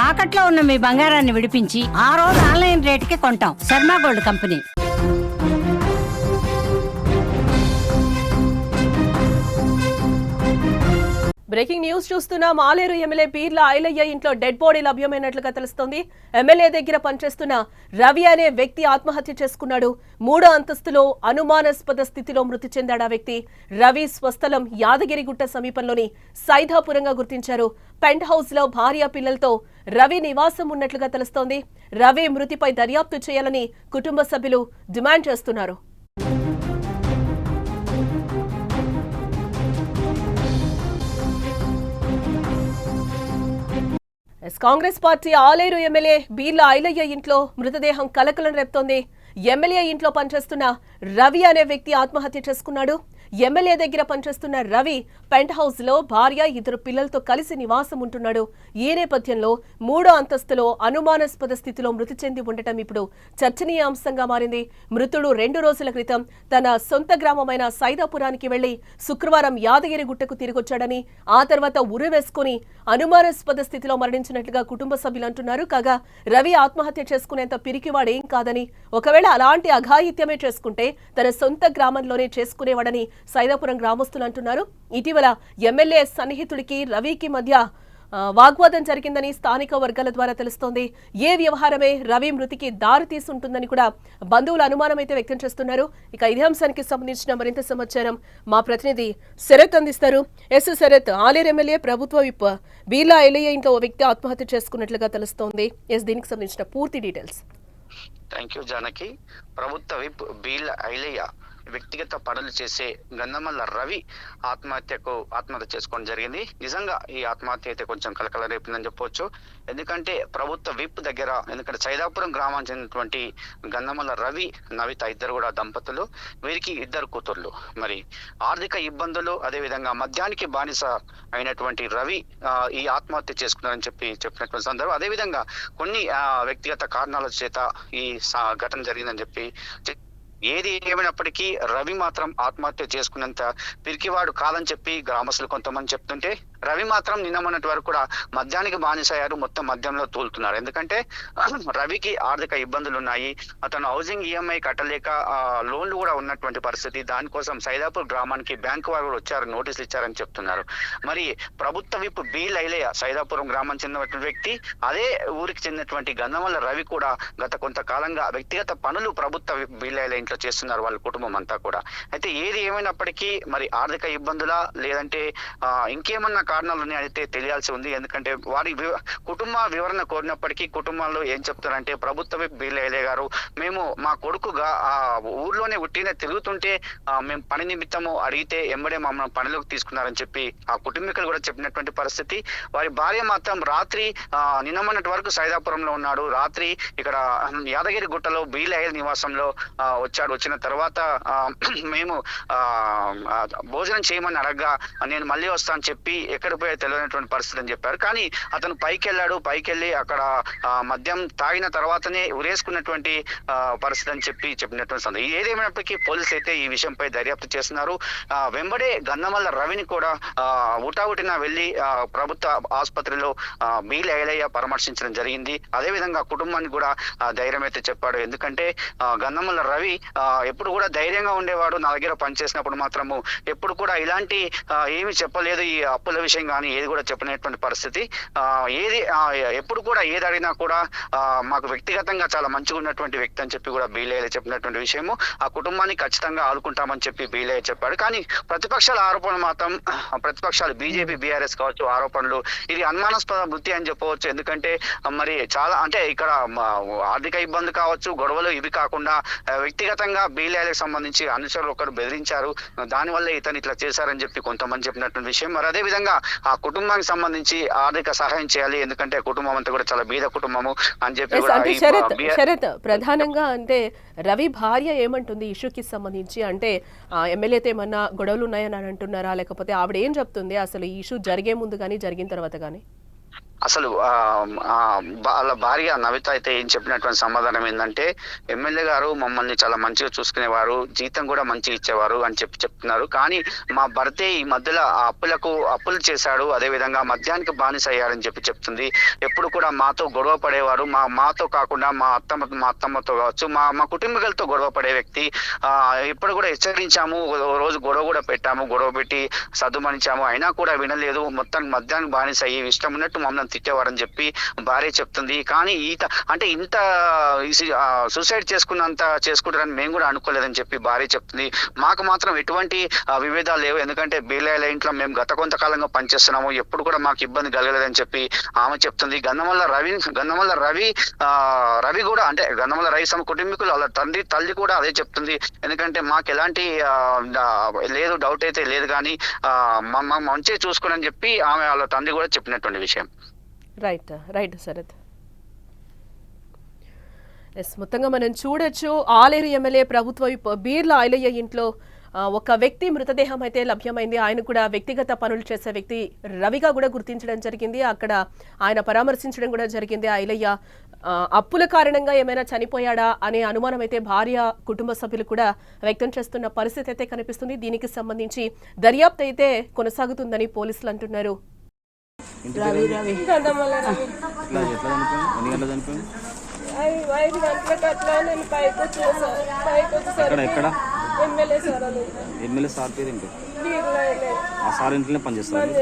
తాకట్లో ఉన్న మీ బంగారాన్ని విడిపించి ఆ రోజు ఆన్లైన్ రేటుకి కొంటాం. Sharma gold company. Breaking news చూస్తున్నాం. ఆలేరు ఎమ్మెల్యే పీర్ల ఐలయ్య ఇంట్లో డెడ్ బాడీ లభ్యమైనట్లుగా తెలుస్తోంది. ఎమ్మెల్యే దగ్గర పనిచేస్తున్న రవి అనే వ్యక్తి ఆత్మహత్య చేసుకున్నాడు. 3వ అంతస్తులో అనుమానాస్పద స్థితిలో మృతి చెందాడు ఆ వ్యక్తి. రవి స్వస్థలం యాదగిరిగుట్ట సమీపంలోని సైదాపురంగా గుర్తించారు. పెంట్ హౌస్ లో భార్య పిల్లలతో రవి నివాసం ఉన్నట్లుగా తెలుస్తోంది. రవి మృతిపై దర్యాప్తు చేయాలని కుటుంబ సభ్యులు డిమాండ్ చేస్తున్నారు. కాంగ్రెస్ పార్టీ ఆలేరు ఎమ్మెల్యే బీర్ల ఐలయ్య ఇంట్లో మృతదేహం కలకలం రేపుతోంది. ఎమ్మెల్యే ఇంట్లో పనిచేస్తున్న రవి అనే వ్యక్తి ఆత్మహత్య చేసుకున్నాడు. ఎమ్మెల్యే దగ్గర పనిచేస్తున్న రవి పెంట్ హౌస్ లో భార్య 2 పిల్లలతో కలిసి నివాసం ఉంటున్నాడు. ఈ నేపథ్యంలో 3వ అంతస్తులో అనుమానాస్పద స్థితిలో మృతి చెంది ఉండటం ఇప్పుడు చర్చనీయాంశంగా మారింది. మృతుడు 2 రోజుల క్రితం తన సొంత గ్రామమైన సైదాపురానికి వెళ్లి శుక్రవారం యాదగిరిగుట్టకు తిరిగొచ్చాడని, ఆ తర్వాత ఉరివేసుకుని అనుమానాస్పద స్థితిలో మరణించినట్లుగా కుటుంబ సభ్యులు అంటున్నారు. కాగా రవి ఆత్మహత్య చేసుకునేంత పిరికివాడేం కాదని, ఒకవేళ అలాంటి అఘాయిత్యమే చేసుకుంటే తన సొంత గ్రామంలోనే చేసుకునేవాడని సైదాపురం గ్రామస్తులు అంటున్నారు. ఇటీవల ఎమ్మెల్యే సన్నిహితుడికి రవికి మధ్య వాగ్వాదం జరిగిందని స్థానిక వర్గాల ద్వారా తెలుస్తోంది. ఏ వ్యవహారమే రవి మృతికి దారి తీసుంటుందని కూడా బంధువులు అనుమానం అయితే వ్యక్తం చేస్తున్నారు. ఇక ఇదే అంశానికి సంబంధించిన మరింత సమాచారం మా ప్రతినిధి శరత్ అందిస్తారు. శరత్, ఆలేరు ఎమ్మెల్యే ప్రభుత్వ విప్ బీర్ల ఐలయ్య ఇంట్లో ఓ వ్యక్తి ఆత్మహత్య చేసుకున్నట్లుగా తెలుస్తోంది. దీనికి సంబంధించిన పూర్తి డీటెయిల్స్. Thank you Janaki. ప్రభుత్వ విప్ బీర్ల ఐలయ్య వ్యక్తిగత పనులు చేసే గంధమల్ల రవి ఆత్మహత్య చేసుకోవడం జరిగింది. నిజంగా ఈ ఆత్మహత్య అయితే కొంచెం కలకల రేపిందని చెప్పవచ్చు. ఎందుకంటే ప్రభుత్వ విప్ దగ్గర, ఎందుకంటే సైదాపురం గ్రామానికి చెందినటువంటి గంధమల్ల రవి, నవిత ఇద్దరు కూడా దంపతులు. వీరికి 2 కూతుర్లు. మరి ఆర్థిక ఇబ్బందులు, అదేవిధంగా మద్యానికి బానిస అయినటువంటి రవి ఈ ఆత్మహత్య చేసుకున్నారని చెప్పినటువంటి సందర్భం. అదేవిధంగా కొన్ని వ్యక్తిగత కారణాల చేత ఈ ఘటన జరిగిందని చెప్పి, ఏది ఏమైనప్పటికీ రవి మాత్రం ఆత్మహత్య చేసుకున్నంత పిరికివాడు కాదని చెప్పి గ్రామస్తులు కొంతమంది చెప్తుంటే, రవి మాత్రం నిన్న మొన్నటి వరకు కూడా మద్యానికి బానిసయ్యారు. మొత్తం మద్యంలో తూలుతున్నారు. ఎందుకంటే రవికి ఆర్థిక ఇబ్బందులు ఉన్నాయి. అతను హౌసింగ్ ఈఎంఐ కట్టలేక లోన్లు కూడా ఉన్నటువంటి పరిస్థితి. దానికోసం సైదాపూర్ గ్రామానికి బ్యాంకు వారు వచ్చారు, నోటీసులు ఇచ్చారని చెప్తున్నారు. మరి ప్రభుత్వ విప్ బీర్ల ఐలయ్య సైదాపురం గ్రామం చెందినటువంటి వ్యక్తి, అదే ఊరికి చెందినటువంటి గంధమల్ల రవి కూడా గత కొంతకాలంగా వ్యక్తిగత పనులు ప్రభుత్వ విప్ బీర్ల ఐలయ్య ఇంట్లో చేస్తున్నారు, వాళ్ళ కుటుంబం అంతా కూడా. అయితే ఏది ఏమైనప్పటికీ మరి ఆర్థిక ఇబ్బందులా లేదంటే ఇంకేమన్నా కారణాలు అయితే తెలియాల్సి ఉంది. ఎందుకంటే వారి కుటుంబ వివరణ కోరినప్పటికీ కుటుంబంలో ఏం చెప్తారంటే, ప్రభుత్వ బీర్ల ఐలయ్య గారు, మేము మా కొడుకుగా ఆ ఊర్లోనే ఉట్టినే తిరుగుతుంటే మేము పని నిమిత్తము అడిగితే ఎంబడే మమ్మల్ని పనిలోకి తీసుకున్నారని చెప్పి ఆ కుటుంబీకులు కూడా చెప్పినటువంటి పరిస్థితి. వారి భార్య మాత్రం రాత్రి నిన్నమన్నటి వరకు సైదాపురంలో ఉన్నాడు. రాత్రి ఇక్కడ యాదగిరి గుట్టలో బీర్ల ఐలయ్య నివాసంలో వచ్చిన తర్వాత మేము భోజనం చేయమని అడగగా నేను మళ్ళీ వస్తాను చెప్పి ఎక్కడ పోయే తెలియనటువంటి పరిస్థితి అని చెప్పారు. కానీ అతను పైకెళ్ళి అక్కడ మద్యం తాగిన తర్వాతనే ఉరేసుకున్నటువంటి పరిస్థితి అని చెప్పినటువంటి సందర్భం. ఏదేమైనప్పటికీ పోలీసులు అయితే ఈ విషయంపై దర్యాప్తు చేస్తున్నారు. వెంబడే గంధమల్ల రవిని కూడా ఉటావుటిన వెళ్లి ప్రభుత్వ ఆసుపత్రిలో బీర్ల ఐలయ్య పరామర్శించడం జరిగింది. అదేవిధంగా కుటుంబానికి కూడా ధైర్యం అయితే చెప్పాడు. ఎందుకంటే గంధమల్ల రవి ఎప్పుడు కూడా ధైర్యంగా ఉండేవాడు. నా దగ్గర పనిచేసినప్పుడు మాత్రము ఎప్పుడు కూడా ఇలాంటి ఏమి చెప్పలేదు. ఈ అప్పుల విషయం కానీ ఏది కూడా చెప్పలేనటువంటి పరిస్థితి. ఎప్పుడు కూడా ఏది అడిగినా కూడా మాకు వ్యక్తిగతంగా చాలా మంచిగా ఉన్నటువంటి వ్యక్తి అని చెప్పి కూడా బీర్ల ఐలయ్య చెప్పినటువంటి విషయము. ఆ కుటుంబాన్ని ఖచ్చితంగా ఆదుకుంటామని చెప్పి బీర్ల ఐలయ్య చెప్పాడు. కానీ ప్రతిపక్షాల ఆరోపణలు మాత్రం, ప్రతిపక్షాలు బీజేపీ బీఆర్ఎస్ కావచ్చు ఆరోపణలు, ఇది అనుమానాస్పద వృత్తి అని చెప్పవచ్చు. ఎందుకంటే మరి చాలా అంటే ఇక్కడ ఆర్థిక ఇబ్బంది కావచ్చు, గొడవలు ఇవి కాకుండా వ్యక్తిగతంగా బీర్ల ఐలయ్యకు సంబంధించి అనుచరులు ఒకరు బెదిరించారు, దానివల్ల ఇతను ఇట్లా చేశారని చెప్పి కొంతమంది చెప్పినటువంటి విషయం. మరి అదే విధంగా ఆ కుటుంబానికి సంబంధించి ఆర్థిక సహాయం చేయాలి. ఎందుకంటే కుటుంబం అంతా కూడా చాలా బీద కుటుంబము అని చెప్పి. శరత్, ప్రధానంగా అంటే రవి భార్య ఏమంటుంది ఇష్యూకి సంబంధించి? అంటే ఎమ్మెల్యేతో ఏమన్నా గొడవలు ఉన్నాయని అంటున్నారా, లేకపోతే ఆవిడ ఏం చెప్తుంది అసలు ఈ ఇష్యూ జరిగే ముందు కానీ జరిగిన తర్వాత కానీ? అసలు వాళ్ళ భార్య నవిత అయితే ఏం చెప్పినటువంటి సమాధానం ఏంటంటే, ఎమ్మెల్యే గారు మమ్మల్ని చాలా మంచిగా చూసుకునేవారు, జీతం కూడా మంచిగా ఇచ్చేవారు అని చెప్తున్నారు. కానీ మా భర్తే ఈ మధ్యలో అప్పులు చేశాడు, అదేవిధంగా మద్యానికి బానిస అయ్యారని చెప్తుంది. ఎప్పుడు కూడా మాతో గొడవ పడేవారు, మాతో కాకుండా మా అత్తమ్మతో కావచ్చు, మా కుటుంబీకులతో గొడవ పడే వ్యక్తి. ఇప్పుడు కూడా హెచ్చరించాము, రోజు గొడవ కూడా పెట్టాము, గొడవ పెట్టి సర్దుమనిచాము, అయినా కూడా వినలేదు. మొత్తానికి మద్యానికి బానిస అయ్యి ఇష్టం ఉన్నట్టు మమ్మల్ని తిట్టేవారని చెప్పి భార్య చెప్తుంది. కానీ ఇంత సూసైడ్ చేసుకుంటారని మేము కూడా అనుకోలేదని చెప్పి భార్య చెప్తుంది. మాకు మాత్రం ఎటువంటి విభేదాలు లేవు, ఎందుకంటే బీర్ల ఇంట్లో మేము గత కొంతకాలంగా పనిచేస్తున్నాము, ఎప్పుడు కూడా మాకు ఇబ్బంది కలగలేదని చెప్పి ఆమె చెప్తుంది. గన్నమల్ల రవి కూడా, అంటే గన్నమల్ల రవి సమ కుటుంబీకులు వాళ్ళ తల్లి కూడా అదే చెప్తుంది. ఎందుకంటే మాకు ఎలాంటి లేదు, డౌట్ అయితే లేదు, కానీ మంచిగా చూసుకోనని చెప్పి ఆమె వాళ్ళ తండ్రి కూడా చెప్పినటువంటి విషయం. రైట్ శరత్. మొత్తంగా మనం చూడొచ్చు, ఆలేరు ఎమ్మెల్యే ప్రభుత్వ బీర్ల ఐలయ్య ఇంట్లో ఒక వ్యక్తి మృతదేహం అయితే లభ్యమైంది. ఆయన కూడా వ్యక్తిగత పనులు చేసే వ్యక్తి రవిగా కూడా గుర్తించడం జరిగింది. అక్కడ ఆయన పరామర్శించడం కూడా జరిగింది. ఐలయ్య అప్పుల కారణంగా ఏమైనా చనిపోయాడా అనే అనుమానం అయితే భార్య కుటుంబ సభ్యులు కూడా వ్యక్తం చేస్తున్న పరిస్థితి అయితే కనిపిస్తుంది. దీనికి సంబంధించి దర్యాప్తు అయితే కొనసాగుతుందని పోలీసులు అంటున్నారు. ఎమ్మెల్యే సార్ పేరు ఏంటి? ఆ సార్ ఇంట్లోనే పనిచేస్తారు.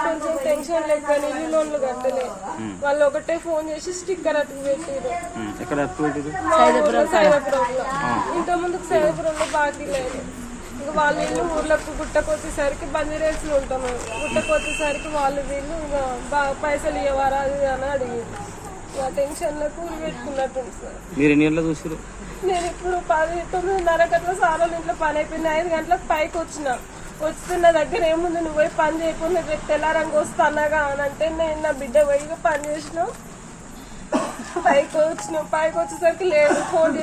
కొంచెం టెన్షన్ లేక ఇల్లు లోన్లు కట్టలే, వాళ్ళు ఒకటే ఫోన్ చేసి స్టిక్కర్ అతుకు పెట్టారు. ఎక్కడ అతుకు పెట్టారు? సైదాపురంలో. ఇంత ముందుకు సైదాపురంలో బాకీ లేదు. ఇంకా వాళ్ళు ఇల్లు ఊర్లకు గుట్టకొచ్చేసరికి బంజరేసులు ఉంటాము, గుట్టకొచ్చేసరికి వాళ్ళు వీళ్ళు ఇంకా పైసలు ఇవ్వరా అది అని అడిగి టెన్షన్ లో కూలి పెట్టుకున్నట్టుంది సార్. మీరు ఎన్ని గంటలు చూసారు? నేను ఇప్పుడు 9:30 గంటల సారాలు ఇంట్లో పని అయిపోయింది. 5 గంటలకు పైకి వస్తున్న దగ్గర ఏముంది, నువ్వు పోయి పని చేయకుండా రేపు తెల్లారంగా వస్తానగా అని అంటే నేను నా బిడ్డ పోయి పని చేసినాం. పైకి వచ్చేసరికి లేడు. ఫోన్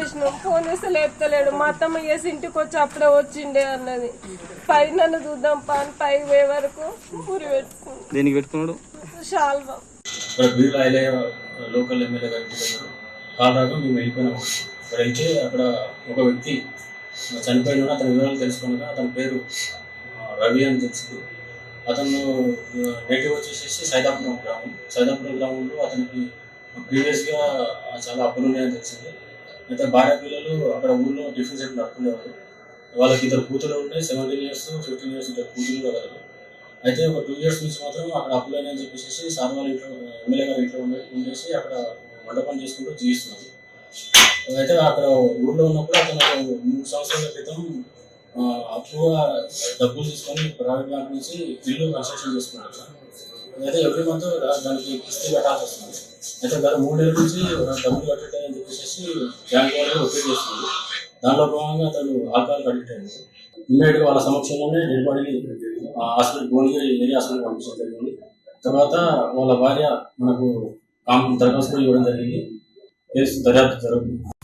చేస్తే లేపుతలేడు. మా అత్తమ్మ చేసి ఇంటికి వచ్చి అప్పుడే వచ్చిండే అన్నది. నన్ను చూద్దాం పని పైకి పోయే వరకు ఊరి పెట్టుకున్నాడు. షాల్వా లోకల్ ఎమ్మెల్యే గారి ఇంటి దగ్గర కాల్ రాక మేము వెళ్ళిపోయినాము. అక్కడైతే అక్కడ ఒక వ్యక్తి చనిపోయిన అతని వివరాలు తెలుసుకున్నాక అతని పేరు రవి అని తెలిసింది. అతను నేటివ్ వచ్చేసి సైదాపురం గ్రామంలో అతనికి ప్రీవియస్గా చాలా అప్పులు ఉన్నాయని తెలిసింది. అయితే భార్య పిల్లలు అక్కడ ఊళ్ళో టిఫిన్ సెట్ నడుపుకునేవారు. వాళ్ళకి 2 కూతురు ఉంటే 17 years 15 years 2 కూతురు కూడా కలరు. అయితే ఒక 2 years నుంచి మాత్రం అక్కడ అప్పులైనా చెప్పేసి సార్ వాళ్ళ ఇంట్లో ఎమ్మెల్యే గారి ఇంట్లో ఉండేసి అక్కడ మండపం చేసుకుంటూ జీవిస్తున్నారు. అయితే అక్కడ ఊళ్ళో ఉన్నప్పుడు అతను 3 సంవత్సరాల క్రితం అప్పుగా డబ్బులు తీసుకొని ప్రైవేట్ బ్యాంక్ నుంచి ఇల్లు కన్స్ట్రక్షన్ చేసుకున్నారు సార్. అయితే ఎవ్రీ మంత్ దానికి కిస్తీ కట్టాల్సి వస్తుంది. అయితే గత 3 నెలల నుంచి డబ్బులు కట్టేటని చెప్పేసి బ్యాంక్ వాళ్ళు ఒత్తిడి చేస్తున్నారు. దానిలో భాగంగా అతను ఆల్కహాల్ అడిక్ట్ అయింది. ఇమ్మీడియట్గా వాళ్ళ సమక్షంలోనే డెడ్ బాడీని హాస్పిటల్ భువనగిరి ఏరియా హాస్పిటల్ పంపించడం జరిగింది. తర్వాత వాళ్ళ భార్య మనకు దరఖాస్తు ఇవ్వడం జరిగింది. కేసు దర్యాప్తు జరుగుతుంది.